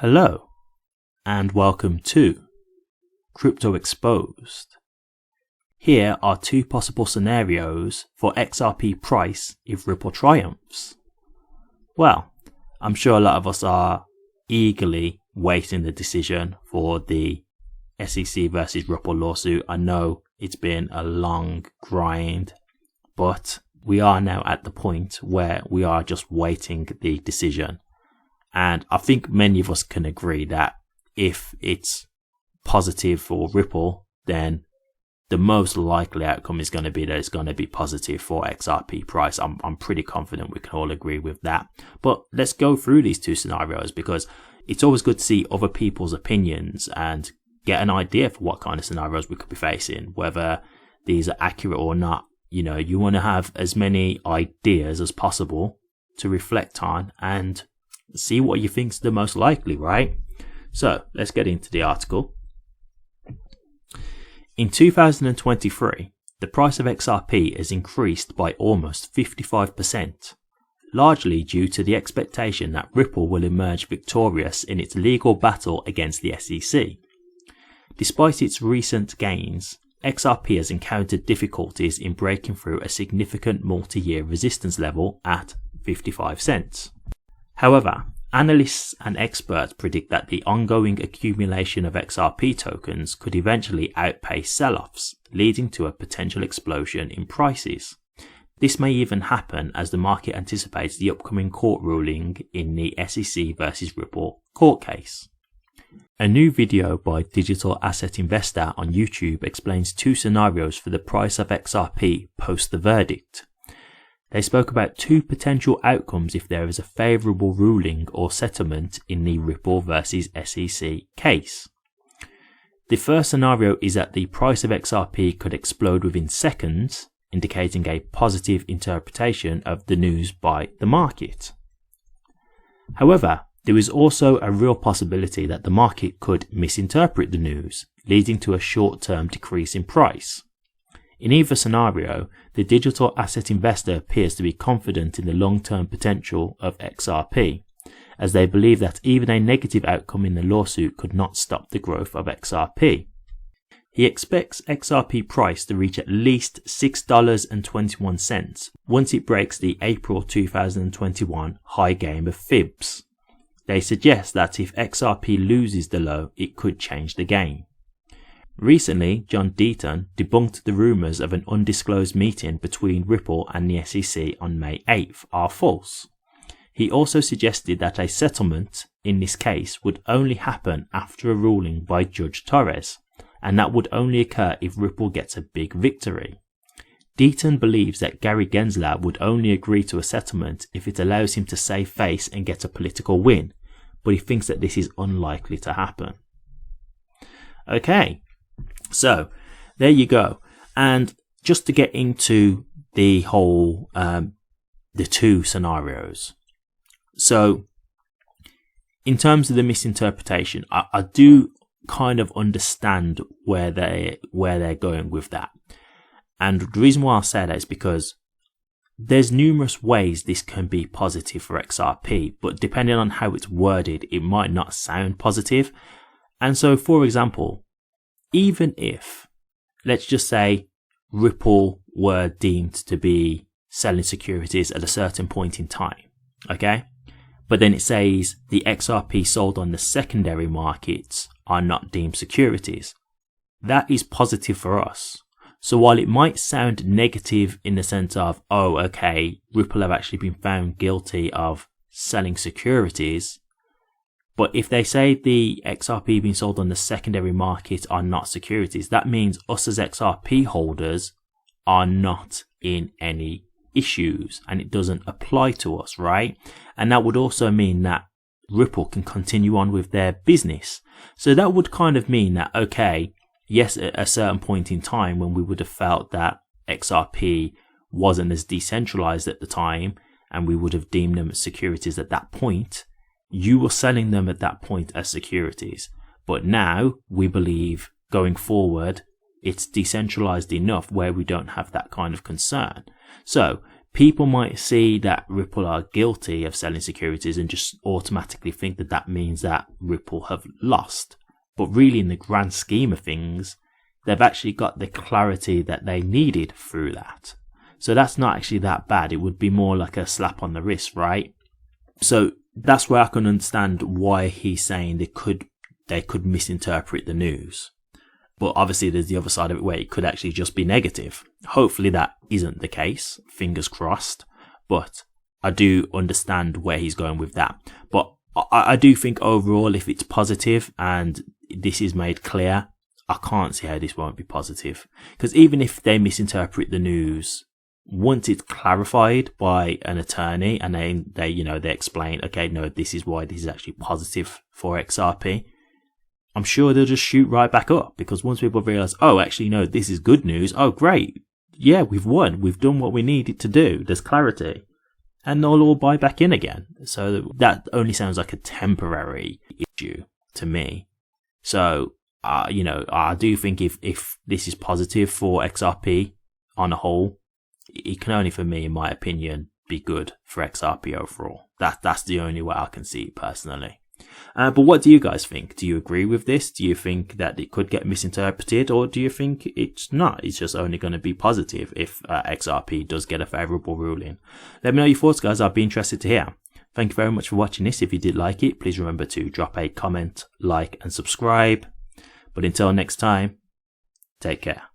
Hello, and welcome to CryptoExposed. Here are two possible scenarios for XRP Price if Ripple triumphs. Well, I'm sure a lot of us are eagerly waiting the decision for the SEC versus Ripple lawsuit. I know it's been a long grind, but we are now at the point where we are just waiting the decision. And I think many of us can agree that if it's positive for Ripple, then the most likely outcome is going to be that it's going to be positive for XRP Price. I'm pretty confident we can all agree with that. But let's go through these two scenarios, because it's always good to see other people's opinions and get an idea for what kind of scenarios we could be facing, whether these are accurate or not. You know, you want to have as many ideas as possible to reflect on and see what you think's the most likely, right? So let's get into the article. In 2023, the price of XRP has increased by almost 55%, largely due to the expectation that Ripple will emerge victorious in its legal battle against the SEC. Despite its recent gains, XRP has encountered difficulties in breaking through a significant multi-year resistance level at 55 cents. However, analysts and experts predict that the ongoing accumulation of XRP tokens could eventually outpace sell-offs, leading to a potential explosion in prices. This may even happen as the market anticipates the upcoming court ruling in the SEC versus Ripple court case. A new video by Digital Asset Investor on YouTube explains two scenarios for the price of XRP post the verdict. They spoke about two potential outcomes if there is a favourable ruling or settlement in the Ripple versus SEC case. The first scenario is that the price of XRP could explode within seconds, indicating a positive interpretation of the news by the market. However, there is also a real possibility that the market could misinterpret the news, leading to a short-term decrease in price. In either scenario, the digital asset investor appears to be confident in the long-term potential of XRP, as they believe that even a negative outcome in the lawsuit could not stop the growth of XRP. He expects XRP price to reach at least $6.21 once it breaks the April 2021 high game of fibs. They suggest that if XRP loses the low, it could change the game. Recently, John Deaton debunked the rumours of an undisclosed meeting between Ripple and the SEC on May 8th are false. He also suggested that a settlement in this case would only happen after a ruling by Judge Torres, and that would only occur if Ripple gets a big victory. Deaton believes that Gary Gensler would only agree to a settlement if it allows him to save face and get a political win, but he thinks that this is unlikely to happen. Okay. So there you go. And just to get into the whole, the two scenarios. So in terms of the misinterpretation, I do kind of understand where they're going with that. And the reason why I say that is because there's numerous ways this can be positive for XRP, but depending on how it's worded, it might not sound positive. And so, for example, even if, let's just say, Ripple were deemed to be selling securities at a certain point in time, okay? But then it says the XRP sold on the secondary markets are not deemed securities. That is positive for us. So while it might sound negative in the sense of, oh, okay, Ripple have actually been found guilty of selling securities, but if they say the XRP being sold on the secondary market are not securities, that means us as XRP holders are not in any issues and it doesn't apply to us, right? And that would also mean that Ripple can continue on with their business. So that would kind of mean that, okay, yes, at a certain point in time when we would have felt that XRP wasn't as decentralized at the time and we would have deemed them as securities at that point, you were selling them at that point as securities. But now we believe going forward, it's decentralized enough where we don't have that kind of concern. So people might see that Ripple are guilty of selling securities and just automatically think that that means that Ripple have lost. But really, in the grand scheme of things, they've actually got the clarity that they needed through that. So that's not actually that bad. It would be more like a slap on the wrist, right? So that's where I can understand why he's saying they could misinterpret the news. But obviously there's the other side of it where it could actually just be negative. Hopefully that isn't the case. Fingers crossed. But I do understand where he's going with that. But I do think overall, if it's positive and this is made clear, I can't see how this won't be positive. Because even if they misinterpret the news, once it's clarified by an attorney and they explain, okay, no, this is why this is actually positive for XRP, I'm sure they'll just shoot right back up, because once people realize, oh, actually, no, this is good news. Oh, great. Yeah, we've won. We've done what we needed to do. There's clarity. And they'll all buy back in again. So that only sounds like a temporary issue to me. So, I do think if this is positive for XRP on a whole, it can only, for me, in my opinion, be good for XRP overall. That's the only way I can see it personally. But what do you guys think? Do you agree with this? Do you think that it could get misinterpreted, or do you think it's not? It's just only going to be positive if XRP does get a favourable ruling. Let me know your thoughts, guys. I'd be interested to hear. Thank you very much for watching this. If you did like it, please remember to drop a comment, like and subscribe. But until next time, take care.